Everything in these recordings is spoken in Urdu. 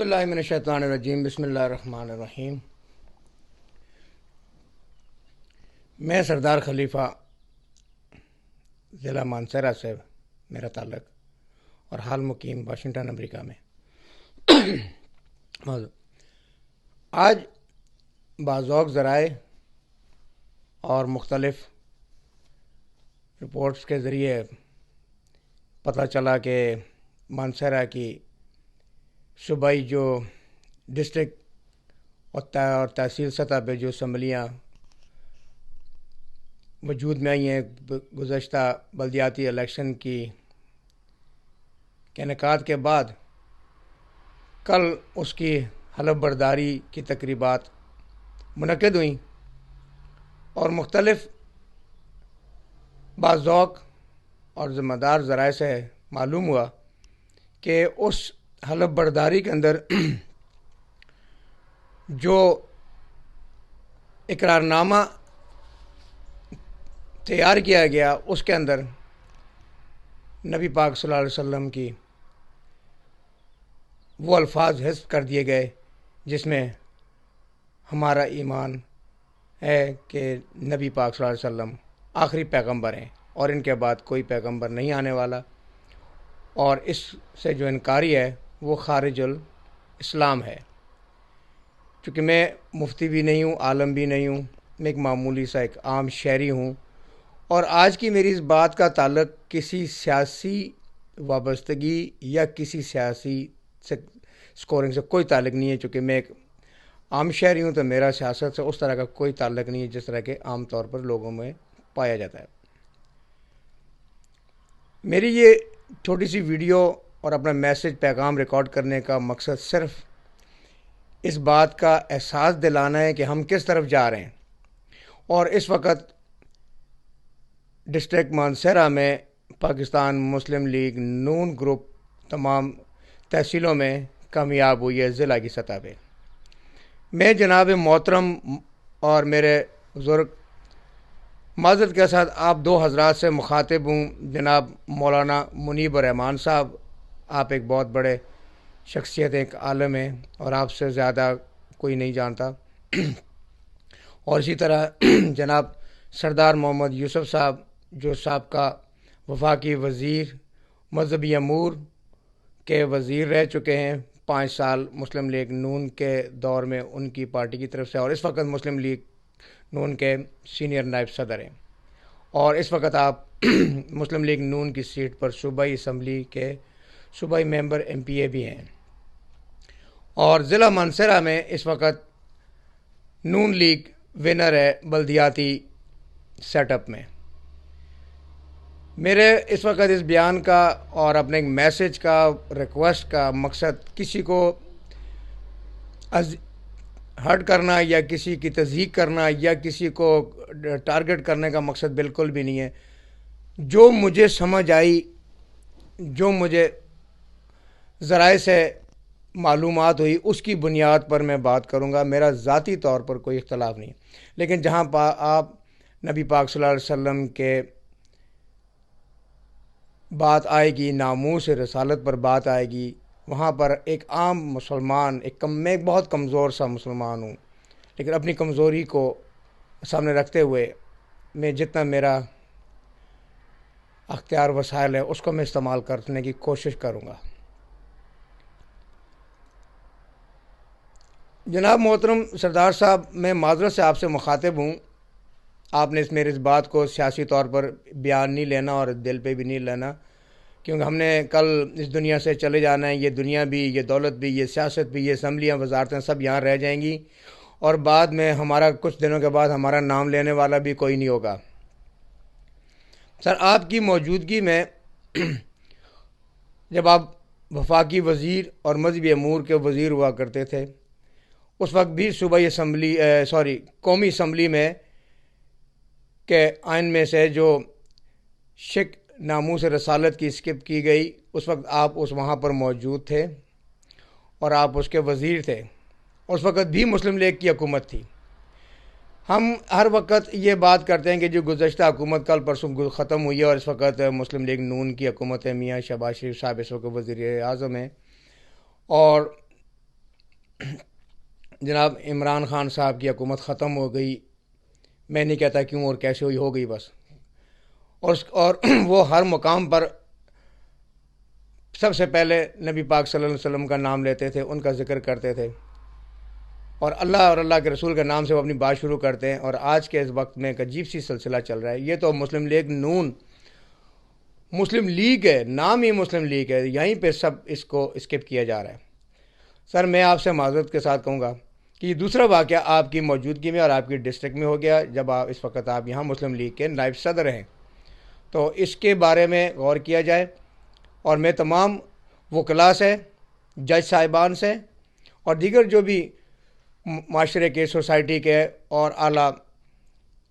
باللہ من الشیطان الرجیم بسم اللہ الرحمن الرحیم۔ میں سردار خلیفہ ضلع مانسہرہ سے میرا تعلق اور حال مقیم واشنگٹن امریکہ میں۔ آج بعض ذرائع اور مختلف رپورٹس کے ذریعے پتہ چلا کہ مانسہرہ کی صوبائی جو ڈسٹرکٹ اور تحصیل سطح پہ جو اسمبلیاں وجود میں آئی ہیں گزشتہ بلدیاتی الیکشن کے انعقاد کے بعد، کل اس کی حلف برداری کی تقریبات منعقد ہوئیں اور مختلف باذوق اور ذمہ دار ذرائع سے معلوم ہوا کہ اس حلف برداری کے اندر جو اقرارنامہ تیار کیا گیا اس کے اندر نبی پاک صلی اللہ علیہ وسلم کی وہ الفاظ حذف کر دیے گئے جس میں ہمارا ایمان ہے کہ نبی پاک صلی اللہ علیہ وسلم آخری پیغمبر ہیں اور ان کے بعد کوئی پیغمبر نہیں آنے والا، اور اس سے جو انکاری ہے وہ خارج الاسلام ہے۔ چونکہ میں مفتی بھی نہیں ہوں، عالم بھی نہیں ہوں، میں ایک معمولی سا ایک عام شہری ہوں، اور آج کی میری اس بات کا تعلق کسی سیاسی وابستگی یا کسی سیاسی سکورنگ سے کوئی تعلق نہیں ہے۔ چونکہ میں ایک عام شہری ہوں تو میرا سیاست سے اس طرح کا کوئی تعلق نہیں ہے جس طرح کے عام طور پر لوگوں میں پایا جاتا ہے۔ میری یہ چھوٹی سی ویڈیو اور اپنا میسج پیغام ریکارڈ کرنے کا مقصد صرف اس بات کا احساس دلانا ہے کہ ہم کس طرف جا رہے ہیں، اور اس وقت ڈسٹرکٹ مانسہرہ میں پاکستان مسلم لیگ نون گروپ تمام تحصیلوں میں کامیاب ہوئی ہے ضلع کی سطح پہ۔ میں جناب محترم اور میرے بزرگ معذرت کے ساتھ آپ دو حضرات سے مخاطب ہوں۔ جناب مولانا منیب الرحمان صاحب، آپ ایک بہت بڑے شخصیت، ایک عالم ہیں اور آپ سے زیادہ کوئی نہیں جانتا، اور اسی طرح جناب سردار محمد یوسف صاحب جو سابقہ وفاقی وزیر مذہبی امور کے وزیر رہ چکے ہیں 5 سال مسلم لیگ نون کے دور میں ان کی پارٹی کی طرف سے، اور اس وقت مسلم لیگ نون کے سینئر نائب صدر ہیں، اور اس وقت آپ مسلم لیگ نون کی سیٹ پر صوبائی اسمبلی کے صوبائی ممبر MPA بھی ہیں، اور ضلع مانسہرہ میں اس وقت نون لیگ ونر ہے بلدیاتی سیٹ اپ میں۔ میرے اس وقت اس بیان کا اور اپنے ایک میسج کا ریکویسٹ کا مقصد کسی کو ہرٹ کرنا یا کسی کی تضحیق کرنا یا کسی کو ٹارگٹ کرنے کا مقصد بالکل بھی نہیں ہے۔ جو مجھے سمجھ آئی، جو مجھے ذرائع سے معلومات ہوئی، اس کی بنیاد پر میں بات کروں گا۔ میرا ذاتی طور پر کوئی اختلاف نہیں، لیکن جہاں آپ نبی پاک صلی اللہ علیہ وسلم کے بات آئے گی، ناموس رسالت پر بات آئے گی، وہاں پر ایک عام مسلمان، میں ایک بہت کمزور سا مسلمان ہوں، لیکن اپنی کمزوری کو سامنے رکھتے ہوئے میں جتنا میرا اختیار وسائل ہے اس کو میں استعمال کرنے کی کوشش کروں گا۔ جناب محترم سردار صاحب، میں معذرت سے آپ سے مخاطب ہوں۔ آپ نے میرے اس بات کو سیاسی طور پر بیان نہیں لینا اور دل پہ بھی نہیں لینا، کیونکہ ہم نے کل اس دنیا سے چلے جانا ہے۔ یہ دنیا بھی، یہ دولت بھی، یہ سیاست بھی، یہ اسمبلیاں، وزارتیں سب یہاں رہ جائیں گی، اور بعد میں ہمارا کچھ دنوں کے بعد ہمارا نام لینے والا بھی کوئی نہیں ہوگا۔ سر، آپ کی موجودگی میں جب آپ وفاقی وزیر اور مذہبی امور کے وزیر ہوا کرتے تھے، اس وقت بھی صوبائی اسمبلی قومی اسمبلی میں کے آئین میں سے جو شک ناموس رسالت کی اسکپ کی گئی، اس وقت آپ وہاں پر موجود تھے اور آپ اس کے وزیر تھے، اس وقت بھی مسلم لیگ کی حکومت تھی۔ ہم ہر وقت یہ بات کرتے ہیں کہ جو گزشتہ حکومت کل پرسوں ختم ہوئی ہے اور اس وقت مسلم لیگ نون کی حکومت ہے، میاں شہباز شریف صاحب اس وقت وزیر اعظم ہیں، اور جناب عمران خان صاحب کی حکومت ختم ہو گئی، میں نہیں کہتا کیوں اور کیسے ہوئی، ہو گئی بس. اور وہ ہر مقام پر سب سے پہلے نبی پاک صلی اللہ علیہ وسلم کا نام لیتے تھے، ان کا ذکر کرتے تھے، اور اللہ کے رسول کے نام سے وہ اپنی بات شروع کرتے ہیں. اور آج کے اس وقت میں ایک عجیب سی سلسلہ چل رہا ہے. یہ تو مسلم لیگ نون مسلم لیگ ہے، نام ہی مسلم لیگ ہے، یہیں پہ سب اس کو اسکپ کیا جا رہا ہے. سر میں آپ سے معذرت کے ساتھ کہوں گا کہ یہ دوسرا واقعہ آپ کی موجودگی میں اور آپ کی ڈسٹرکٹ میں ہو گیا جب اس وقت آپ یہاں مسلم لیگ کے نائب صدر ہیں. تو اس کے بارے میں غور کیا جائے، اور میں تمام وکلاء سے، جج صاحبان سے اور دیگر جو بھی معاشرے کے، سوسائٹی کے اور اعلیٰ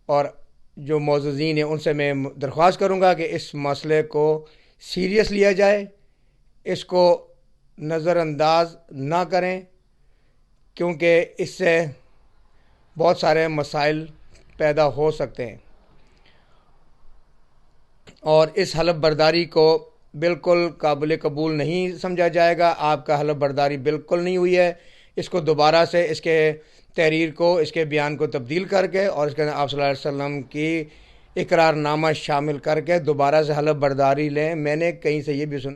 اور جو معززین ہیں ان سے میں درخواست کروں گا کہ اس مسئلے کو سیریس لیا جائے، اس کو نظر انداز نہ کریں، کیونکہ اس سے بہت سارے مسائل پیدا ہو سکتے ہیں. اور اس حلف برداری کو بالکل قابل قبول نہیں سمجھا جائے گا. آپ کا حلف برداری بالکل نہیں ہوئی ہے. اس کو دوبارہ سے اس کے تحریر کو، اس کے بیان کو تبدیل کر کے اور اس کے اندر آپ صلی اللہ علیہ وسلم کی اقرار نامہ شامل کر کے دوبارہ سے حلف برداری لیں. میں نے کہیں سے یہ بھی سنا